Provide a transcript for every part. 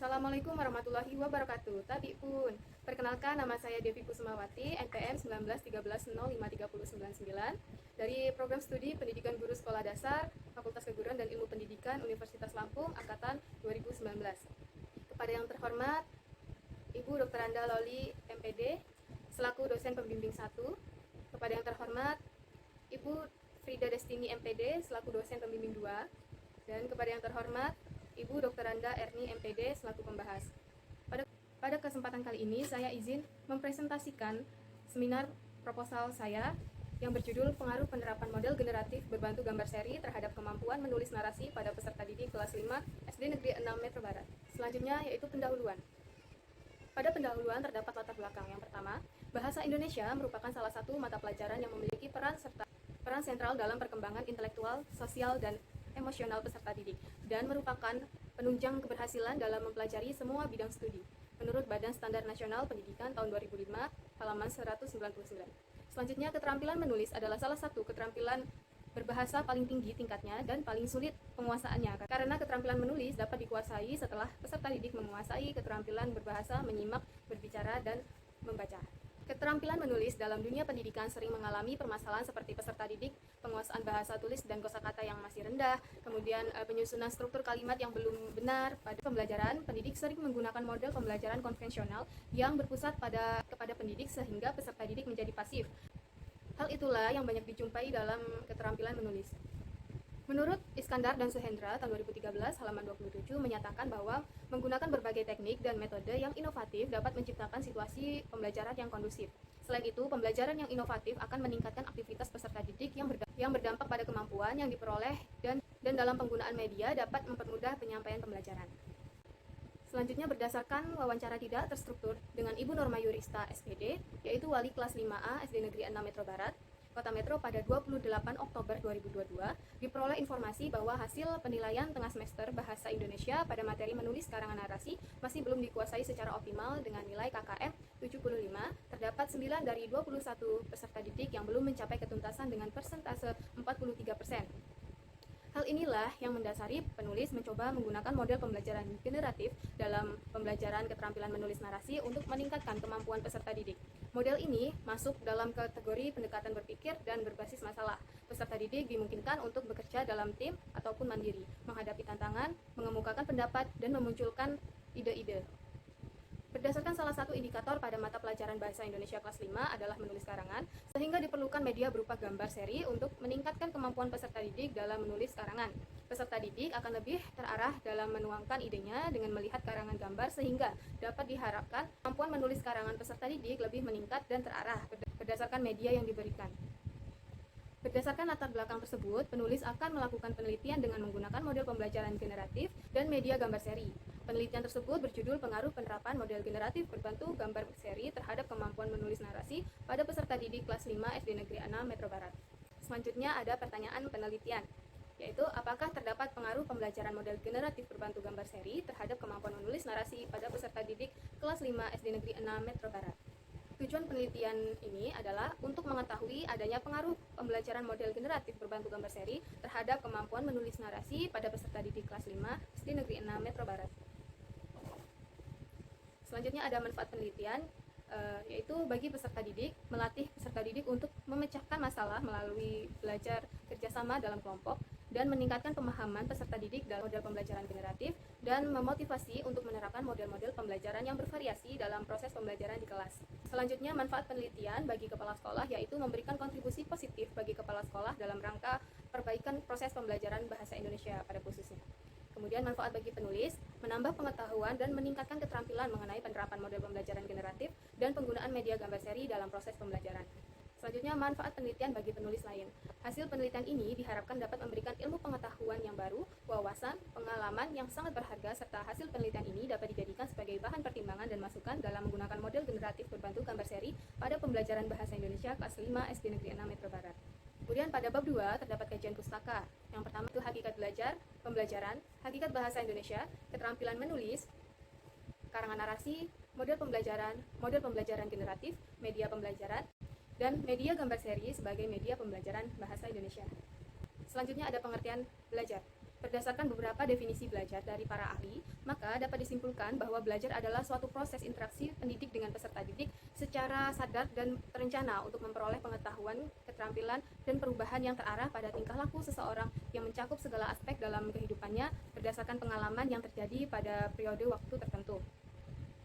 Assalamualaikum warahmatullahi wabarakatuh. Tadi pun, perkenalkan nama saya Devi Kusumawati, NPM 1913053099 dari Program Studi Pendidikan Guru Sekolah Dasar, Fakultas Keguruan dan Ilmu Pendidikan Universitas Lampung, Angkatan 2019. Kepada yang terhormat, Ibu Dr. Anda Loli, MPD, selaku dosen pembimbing 1. Kepada yang terhormat, Ibu Frida Destini, MPD, selaku dosen pembimbing 2. Dan kepada yang terhormat, Ibu Dr. Anda Erni, MPD, selaku pembahas. Pada kesempatan kali ini, saya izin mempresentasikan seminar proposal saya yang berjudul Pengaruh Penerapan Model Generatif Berbantu Gambar Seri Terhadap Kemampuan Menulis Narasi pada Peserta Didik Kelas 5 SD Negeri 6 Metro Barat. Selanjutnya yaitu pendahuluan. Pada pendahuluan terdapat latar belakang. Yang pertama, bahasa Indonesia merupakan salah satu mata pelajaran yang memiliki peran sentral dalam perkembangan intelektual, sosial, dan emosional peserta didik, dan merupakan penunjang keberhasilan dalam mempelajari semua bidang studi, menurut Badan Standar Nasional Pendidikan tahun 2005, halaman 199. Selanjutnya, keterampilan menulis adalah salah satu keterampilan berbahasa paling tinggi tingkatnya dan paling sulit penguasaannya, karena keterampilan menulis dapat dikuasai setelah peserta didik menguasai keterampilan berbahasa, menyimak, berbicara, dan membaca. Keterampilan menulis dalam dunia pendidikan sering mengalami permasalahan seperti peserta didik, penguasaan bahasa tulis dan kosakata yang masih rendah, kemudian penyusunan struktur kalimat yang belum benar. Pada pembelajaran, pendidik sering menggunakan model pembelajaran konvensional yang berpusat kepada pendidik sehingga peserta didik menjadi pasif. Hal itulah yang banyak dijumpai dalam keterampilan menulis. Menurut Iskandar dan Suhendra tahun 2013 halaman 27 menyatakan bahwa menggunakan berbagai teknik dan metode yang inovatif dapat menciptakan situasi pembelajaran yang kondusif. Selain itu, pembelajaran yang inovatif akan meningkatkan aktivitas peserta didik yang berdampak pada kemampuan yang diperoleh dan dalam penggunaan media dapat mempermudah penyampaian pembelajaran. Selanjutnya, berdasarkan wawancara tidak terstruktur dengan Ibu Norma Yurista, SPD, yaitu wali kelas 5A SD Negeri 6 Metro Barat, Kota Metro pada 28 Oktober 2022, diperoleh informasi bahwa hasil penilaian tengah semester Bahasa Indonesia pada materi menulis karangan narasi masih belum dikuasai secara optimal dengan nilai KKM 75. Terdapat 9 dari 21 peserta didik yang belum mencapai ketuntasan dengan persentase 43%. Hal inilah yang mendasari penulis mencoba menggunakan model pembelajaran generatif dalam pembelajaran keterampilan menulis narasi untuk meningkatkan kemampuan peserta didik. Model ini masuk dalam kategori pendekatan berpikir dan berbasis masalah. Peserta didik dimungkinkan untuk bekerja dalam tim ataupun mandiri, menghadapi tantangan, mengemukakan pendapat, dan memunculkan ide-ide. Berdasarkan salah satu indikator pada mata pelajaran Bahasa Indonesia kelas 5 adalah menulis karangan, sehingga diperlukan media berupa gambar seri untuk meningkatkan kemampuan peserta didik dalam menulis karangan. Peserta didik akan lebih terarah dalam menuangkan idenya dengan melihat karangan gambar, sehingga dapat diharapkan kemampuan menulis karangan peserta didik lebih meningkat dan terarah berdasarkan media yang diberikan. Berdasarkan latar belakang tersebut, penulis akan melakukan penelitian dengan menggunakan model pembelajaran generatif dan media gambar seri. Penelitian tersebut berjudul Pengaruh Penerapan Model Generatif Berbantu Gambar Seri Terhadap Kemampuan Menulis Narasi pada Peserta Didik Kelas 5 SD Negeri 6 Metro Barat. Selanjutnya ada pertanyaan penelitian, yaitu apakah terdapat pengaruh pembelajaran model generatif berbantu gambar seri terhadap kemampuan menulis narasi pada peserta didik kelas 5 SD Negeri 6 Metro Barat. Tujuan penelitian ini adalah untuk mengetahui adanya pengaruh pembelajaran model generatif berbantu gambar seri terhadap kemampuan menulis narasi pada peserta didik kelas 5 SD Negeri 6 Metro Barat. Selanjutnya ada manfaat penelitian, yaitu bagi peserta didik, melatih peserta didik untuk memecahkan masalah melalui belajar kerjasama dalam kelompok, dan meningkatkan pemahaman peserta didik dalam model pembelajaran generatif, dan memotivasi untuk menerapkan model-model pembelajaran yang bervariasi dalam proses pembelajaran di kelas. Selanjutnya, manfaat penelitian bagi kepala sekolah yaitu memberikan kontribusi positif bagi kepala sekolah dalam rangka perbaikan proses pembelajaran Bahasa Indonesia pada khususnya. Kemudian manfaat bagi penulis, menambah pengetahuan dan meningkatkan keterampilan mengenai penerapan model pembelajaran generatif dan penggunaan media gambar seri dalam proses pembelajaran. Selanjutnya, manfaat penelitian bagi penulis lain. Hasil penelitian ini diharapkan dapat memberikan ilmu pengetahuan yang baru, wawasan, pengalaman yang sangat berharga, serta hasil penelitian ini dapat dijadikan sebagai bahan pertimbangan dan masukan dalam menggunakan model generatif berbantu gambar seri pada pembelajaran Bahasa Indonesia kelas 5 SD Negeri 6 Metro Barat. Kemudian pada bab 2 terdapat kajian pustaka. Yang pertama itu hakikat belajar, pembelajaran, hakikat bahasa Indonesia, keterampilan menulis, karangan narasi, model pembelajaran generatif, media pembelajaran, dan media gambar seri sebagai media pembelajaran Bahasa Indonesia. Selanjutnya ada pengertian belajar. Berdasarkan beberapa definisi belajar dari para ahli, maka dapat disimpulkan bahwa belajar adalah suatu proses interaksi pendidik dengan peserta didik secara sadar dan terencana untuk memperoleh pengetahuan, keterampilan, dan perubahan yang terarah pada tingkah laku seseorang yang mencakup segala aspek dalam kehidupannya berdasarkan pengalaman yang terjadi pada periode waktu tertentu.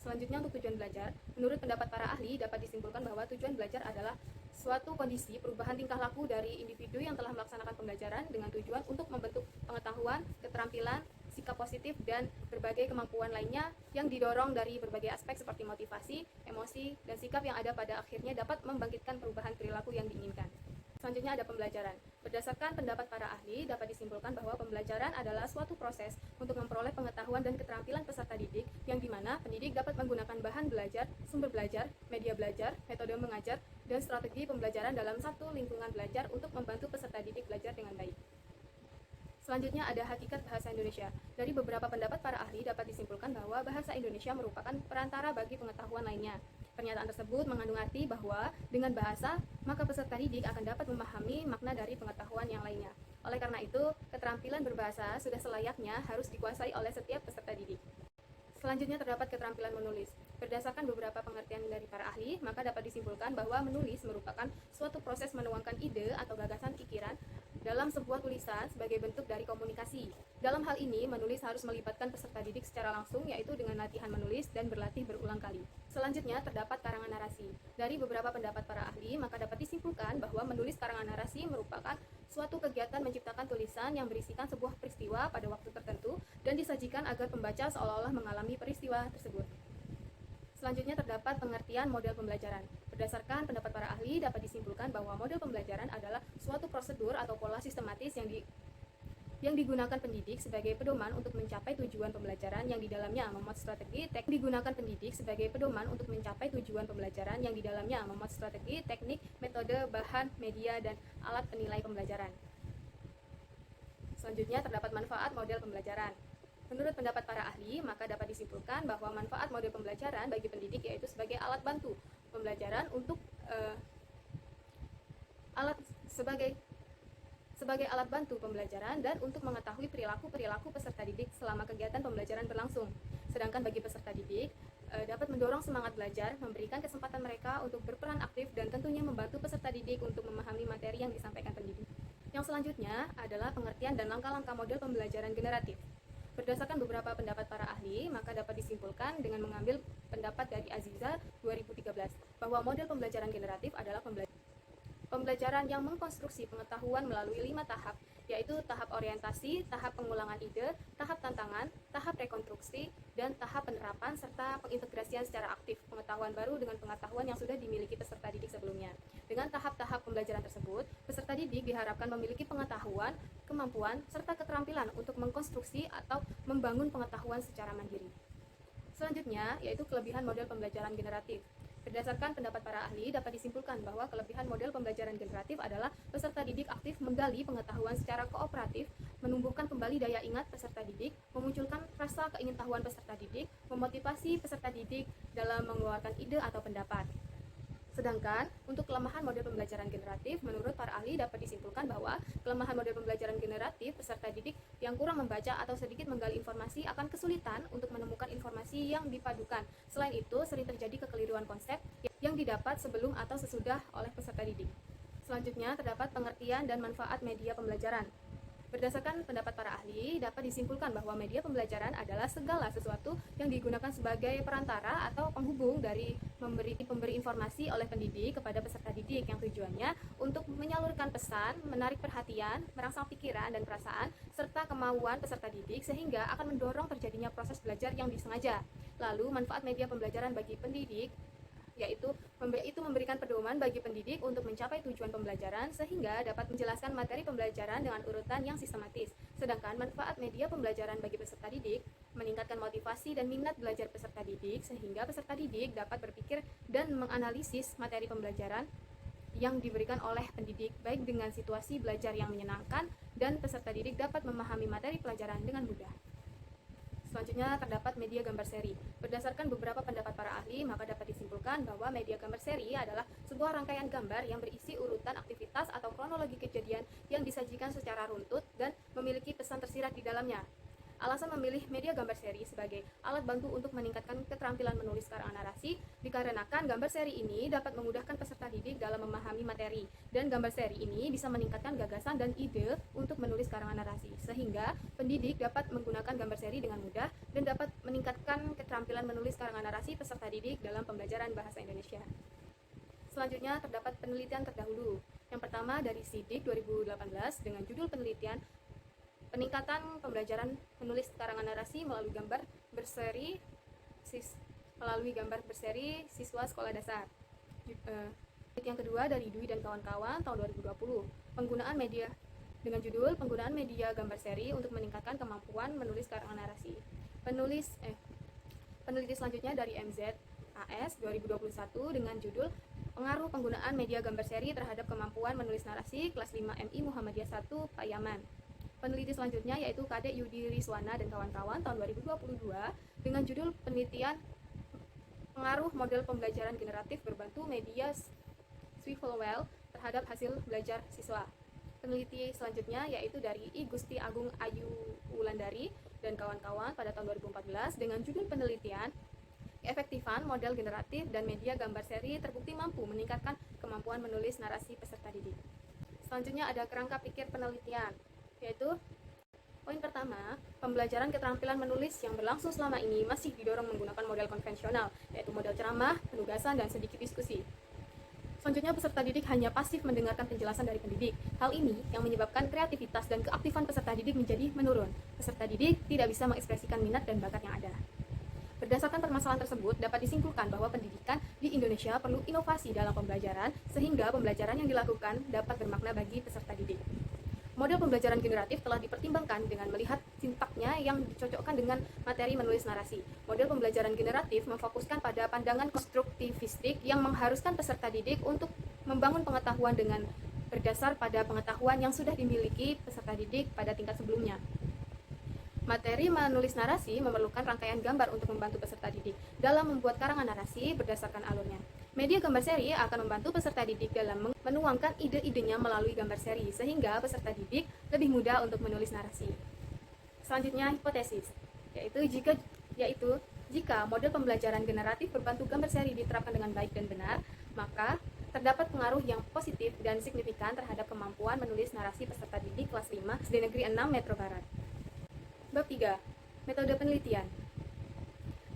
Selanjutnya untuk tujuan belajar, menurut pendapat para ahli dapat disimpulkan bahwa tujuan belajar adalah suatu kondisi perubahan tingkah laku dari individu yang telah melaksanakan pembelajaran dengan tujuan untuk membentuk pengetahuan, keterampilan, sikap positif, dan berbagai kemampuan lainnya yang didorong dari berbagai aspek seperti motivasi, emosi, dan sikap yang ada pada akhirnya dapat membangkitkan perubahan perilaku yang diinginkan. Selanjutnya ada pembelajaran. Berdasarkan pendapat para ahli, dapat disimpulkan bahwa pembelajaran adalah suatu proses untuk memperoleh pengetahuan dan keterampilan peserta didik, yang dimana pendidik dapat menggunakan bahan belajar, sumber belajar, media belajar, metode mengajar, dan strategi pembelajaran dalam satu lingkungan belajar untuk membantu peserta didik belajar dengan baik. Selanjutnya ada hakikat bahasa Indonesia. Dari beberapa pendapat para ahli dapat disimpulkan bahwa bahasa Indonesia merupakan perantara bagi pengetahuan lainnya. Pernyataan tersebut mengandung arti bahwa dengan bahasa, maka peserta didik akan dapat memahami makna dari pengetahuan yang lainnya. Oleh karena itu, keterampilan berbahasa sudah selayaknya harus dikuasai oleh setiap peserta didik. Selanjutnya terdapat keterampilan menulis. Berdasarkan beberapa pengertian dari para ahli, maka dapat disimpulkan bahwa menulis merupakan suatu proses menuangkan ide atau gagasan pikiran dalam sebuah tulisan sebagai bentuk dari komunikasi. Dalam hal ini, menulis harus melibatkan peserta didik secara langsung, yaitu dengan latihan menulis dan berlatih berulang kali. Selanjutnya, terdapat karangan narasi. Dari beberapa pendapat para ahli, maka dapat disimpulkan bahwa menulis karangan narasi merupakan suatu kegiatan menciptakan tulisan yang berisikan sebuah peristiwa pada waktu tertentu dan disajikan agar pembaca seolah-olah mengalami peristiwa tersebut. Selanjutnya terdapat pengertian model pembelajaran. Berdasarkan pendapat para ahli, dapat disimpulkan bahwa model pembelajaran adalah suatu prosedur atau pola sistematis yang digunakan pendidik sebagai pedoman untuk mencapai tujuan pembelajaran yang di dalamnya memuat strategi teknik, metode, bahan, media, dan alat penilai pembelajaran. Selanjutnya terdapat manfaat model pembelajaran. Menurut pendapat para ahli, maka dapat disimpulkan bahwa manfaat model pembelajaran bagi pendidik yaitu sebagai alat bantu pembelajaran sebagai alat bantu pembelajaran dan untuk mengetahui perilaku peserta didik selama kegiatan pembelajaran berlangsung. Sedangkan bagi peserta didik, dapat mendorong semangat belajar, memberikan kesempatan mereka untuk berperan aktif, dan tentunya membantu peserta didik untuk memahami materi yang disampaikan pendidik. Yang selanjutnya adalah pengertian dan langkah-langkah model pembelajaran generatif. Berdasarkan beberapa pendapat para ahli, maka dapat disimpulkan dengan mengambil pendapat dari Aziza 2013 bahwa model pembelajaran generatif adalah pembelajaran yang mengkonstruksi pengetahuan melalui 5 tahap, yaitu tahap orientasi, tahap pengulangan ide, tahap tantangan, tahap rekonstruksi, dan tahap penerapan serta pengintegrasian secara aktif pengetahuan baru dengan pengetahuan yang sudah dimiliki peserta didik sebelumnya. Dengan tahap-tahap pembelajaran tersebut, peserta didik diharapkan memiliki pengetahuan, kemampuan, serta keterampilan untuk mengkonstruksi atau membangun pengetahuan secara mandiri. Selanjutnya, yaitu kelebihan model pembelajaran generatif. Berdasarkan pendapat para ahli, dapat disimpulkan bahwa kelebihan model pembelajaran generatif adalah peserta didik aktif menggali pengetahuan secara kooperatif, menumbuhkan kembali daya ingat peserta didik, memunculkan rasa keingintahuan peserta didik, memotivasi peserta didik dalam mengeluarkan ide atau pendapat. Sedangkan untuk kelemahan model pembelajaran generatif, menurut para ahli dapat disimpulkan bahwa kelemahan model pembelajaran generatif peserta didik yang kurang membaca atau sedikit menggali informasi akan kesulitan untuk menemukan informasi yang dipadukan. Selain itu, sering terjadi kekeliruan konsep yang didapat sebelum atau sesudah oleh peserta didik. Selanjutnya, terdapat pengertian dan manfaat media pembelajaran. Berdasarkan pendapat para ahli, dapat disimpulkan bahwa media pembelajaran adalah segala sesuatu yang digunakan sebagai perantara atau penghubung dari pemberi informasi oleh pendidik kepada peserta didik yang tujuannya untuk menyalurkan pesan, menarik perhatian, merangsang pikiran dan perasaan, serta kemauan peserta didik sehingga akan mendorong terjadinya proses belajar yang disengaja. Lalu, manfaat media pembelajaran bagi pendidik yaitu memberikan pedoman bagi pendidik untuk mencapai tujuan pembelajaran sehingga dapat menjelaskan materi pembelajaran dengan urutan yang sistematis. Sedangkan manfaat media pembelajaran bagi peserta didik meningkatkan motivasi dan minat belajar peserta didik sehingga peserta didik dapat berpikir dan menganalisis materi pembelajaran yang diberikan oleh pendidik baik dengan situasi belajar yang menyenangkan dan peserta didik dapat memahami materi pelajaran dengan mudah. Selanjutnya terdapat media gambar seri. Berdasarkan beberapa pendapat para ahli, maka dapat disimpulkan bahwa media gambar seri adalah sebuah rangkaian gambar yang berisi urutan aktivitas atau kronologi kejadian yang disajikan secara runtut dan memiliki pesan tersirat di Alasan memilih media gambar seri sebagai alat bantu untuk meningkatkan keterampilan menulis karangan narasi dikarenakan gambar seri ini dapat memudahkan peserta didik dalam memahami materi, dan gambar seri ini bisa meningkatkan gagasan dan ide untuk menulis karangan narasi, sehingga pendidik dapat menggunakan gambar seri dengan mudah dan dapat meningkatkan keterampilan menulis karangan narasi peserta didik dalam pembelajaran bahasa Indonesia. Selanjutnya terdapat penelitian terdahulu. Yang pertama dari SIDIK 2018 dengan judul penelitian peningkatan pembelajaran menulis karangan narasi melalui gambar berseri siswa sekolah dasar. Yang kedua dari Dwi dan kawan-kawan tahun 2020, penggunaan media dengan judul penggunaan media gambar seri untuk meningkatkan kemampuan menulis karangan narasi. Peneliti selanjutnya dari MZAS 2021 dengan judul pengaruh penggunaan media gambar seri terhadap kemampuan menulis narasi kelas 5 MI Muhammadiyah 1 Payaman. Peneliti selanjutnya yaitu Kadek Yudi Rizwana dan kawan-kawan tahun 2022 dengan judul penelitian pengaruh model pembelajaran generatif berbantu media Swivelwell terhadap hasil belajar siswa. Peneliti selanjutnya yaitu dari I Gusti Agung Ayu Wulandari dan kawan-kawan pada tahun 2014 dengan judul penelitian keefektifan model generatif dan media gambar seri terbukti mampu meningkatkan kemampuan menulis narasi peserta didik. Selanjutnya ada kerangka pikir penelitian, yaitu poin pertama, pembelajaran keterampilan menulis yang berlangsung selama ini masih didorong menggunakan model konvensional, yaitu model ceramah, penugasan, dan sedikit diskusi. Selanjutnya, peserta didik hanya pasif mendengarkan penjelasan dari pendidik. Hal ini yang menyebabkan kreativitas dan keaktifan peserta didik menjadi menurun. Peserta didik tidak bisa mengekspresikan minat dan bakat yang ada. Berdasarkan permasalahan tersebut, dapat disimpulkan bahwa pendidikan di Indonesia perlu inovasi dalam pembelajaran, sehingga pembelajaran yang dilakukan dapat bermakna bagi peserta didik. Model pembelajaran generatif telah dipertimbangkan dengan melihat sintaknya yang dicocokkan dengan materi menulis narasi. Model pembelajaran generatif memfokuskan pada pandangan konstruktivistik yang mengharuskan peserta didik untuk membangun pengetahuan dengan berdasar pada pengetahuan yang sudah dimiliki peserta didik pada tingkat sebelumnya. Materi menulis narasi memerlukan rangkaian gambar untuk membantu peserta didik dalam membuat karangan narasi berdasarkan alurnya. Media gambar seri akan membantu peserta didik dalam menuangkan ide-idenya melalui gambar seri, sehingga peserta didik lebih mudah untuk menulis narasi. Selanjutnya, hipotesis, yaitu jika model pembelajaran generatif berbantu gambar seri diterapkan dengan baik dan benar, maka terdapat pengaruh yang positif dan signifikan terhadap kemampuan menulis narasi peserta didik kelas 5 SD Negeri 6 Metro Barat. Bab 3. Metode penelitian.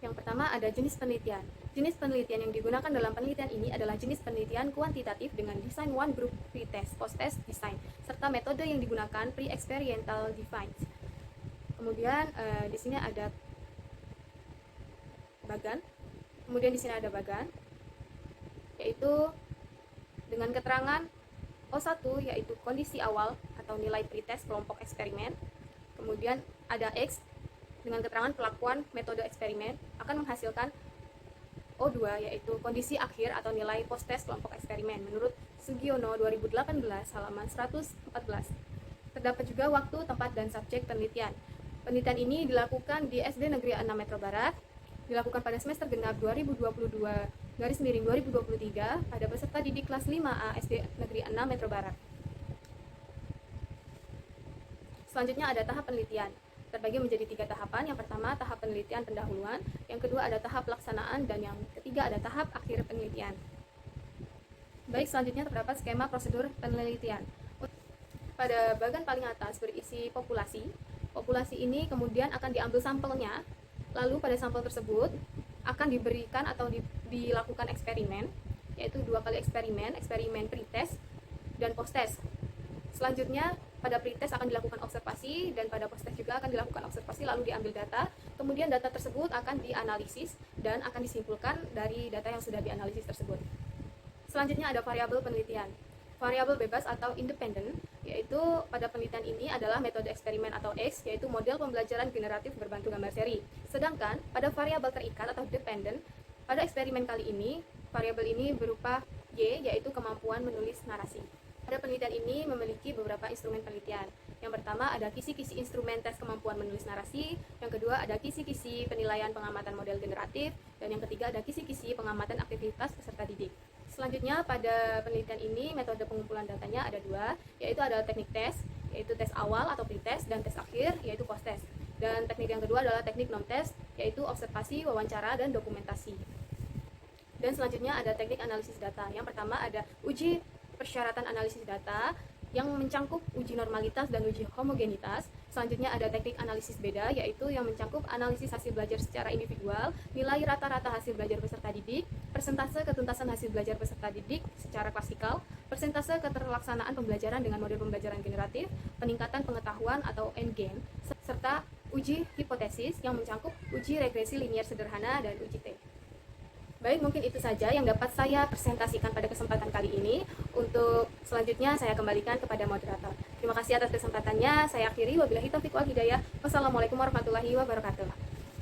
Yang pertama ada jenis penelitian. Jenis penelitian yang digunakan dalam penelitian ini adalah jenis penelitian kuantitatif dengan desain one group pre-test, post-test design, serta metode yang digunakan pre-experiential design. Kemudian di sini ada bagan. Yaitu dengan keterangan O1 yaitu kondisi awal atau nilai pre-test kelompok eksperimen. Kemudian ada X dengan keterangan pelakuan metode eksperimen akan menghasilkan O2 yaitu kondisi akhir atau nilai post-test kelompok eksperimen menurut Sugiono 2018 halaman 114. Terdapat juga waktu, tempat, dan subjek penelitian. Penelitian ini dilakukan di SD Negeri 6 Metro Barat, dilakukan pada semester genap 2022/2023 pada peserta didik kelas 5A SD Negeri 6 Metro Barat. Selanjutnya ada tahap penelitian. Terbagi menjadi 3 tahapan. Yang pertama tahap penelitian pendahuluan, yang kedua ada tahap pelaksanaan, dan yang ketiga ada tahap akhir penelitian. Baik, selanjutnya terdapat skema prosedur penelitian. Pada bagian paling atas berisi populasi. Populasi ini kemudian akan diambil sampelnya, lalu pada sampel tersebut akan diberikan atau dilakukan eksperimen, yaitu 2 kali eksperimen pre-test dan post-test. Selanjutnya pada pre-test akan dilakukan observasi, dan pada post-test juga akan dilakukan observasi lalu diambil data. Kemudian data tersebut akan dianalisis dan akan disimpulkan dari data yang sudah dianalisis tersebut. Selanjutnya ada variabel penelitian. Variabel bebas atau independen, yaitu pada penelitian ini adalah metode eksperimen atau X, yaitu model pembelajaran generatif berbantu gambar seri. Sedangkan pada variabel terikat atau dependent, pada eksperimen kali ini, variabel ini berupa Y, yaitu kemampuan menulis narasi. Pada penelitian ini memiliki beberapa instrumen penelitian. Yang pertama ada kisi-kisi instrumen tes kemampuan menulis narasi, yang kedua ada kisi-kisi penilaian pengamatan model generatif, dan yang ketiga ada kisi-kisi pengamatan aktivitas peserta didik. Selanjutnya pada penelitian ini metode pengumpulan datanya ada 2, yaitu ada teknik tes, yaitu tes awal atau pre-test, dan tes akhir, yaitu post-test. Dan teknik yang kedua adalah teknik non-test, yaitu observasi, wawancara, dan dokumentasi. Dan selanjutnya ada teknik analisis data. Yang pertama ada uji persyaratan analisis data yang mencangkup uji normalitas dan uji homogenitas. Selanjutnya ada teknik analisis beda, yaitu yang mencangkup analisis hasil belajar secara individual, nilai rata-rata hasil belajar peserta didik, persentase ketuntasan hasil belajar peserta didik secara klasikal, persentase keterlaksanaan pembelajaran dengan model pembelajaran generatif, peningkatan pengetahuan atau endgame, serta uji hipotesis yang mencangkup uji regresi linier sederhana dan uji T. Baik, mungkin itu saja yang dapat saya presentasikan pada kesempatan kali ini. Untuk selanjutnya saya kembalikan kepada moderator. Terima kasih atas kesempatannya. Saya akhiri, wabillahi taufiq wal hidayah. Wassalamualaikum warahmatullahi wabarakatuh.